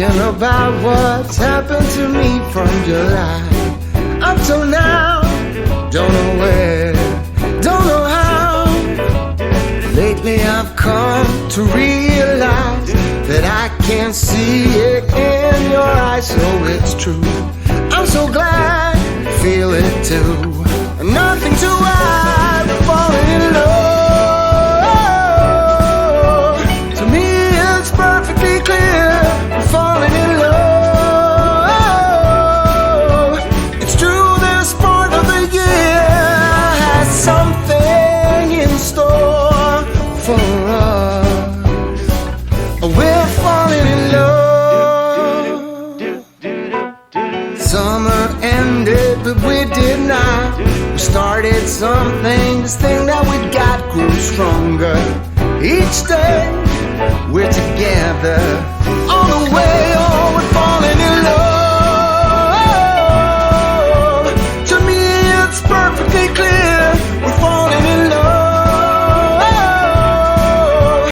thinking about what's happened to me from July up till now. Don't know where, don't know how. Lately I've come to realize that I can see it in your eyes. So it's true, I'm so glad you feel it too. Nothing to hide, falling in love. To me it's perfectly clear, I'm falling in love. It's true, this part of the year has something in store for us. We're falling in love. Summer ended, but we did not. We started something, this thing that we got grew stronger. Each day we're together on the way.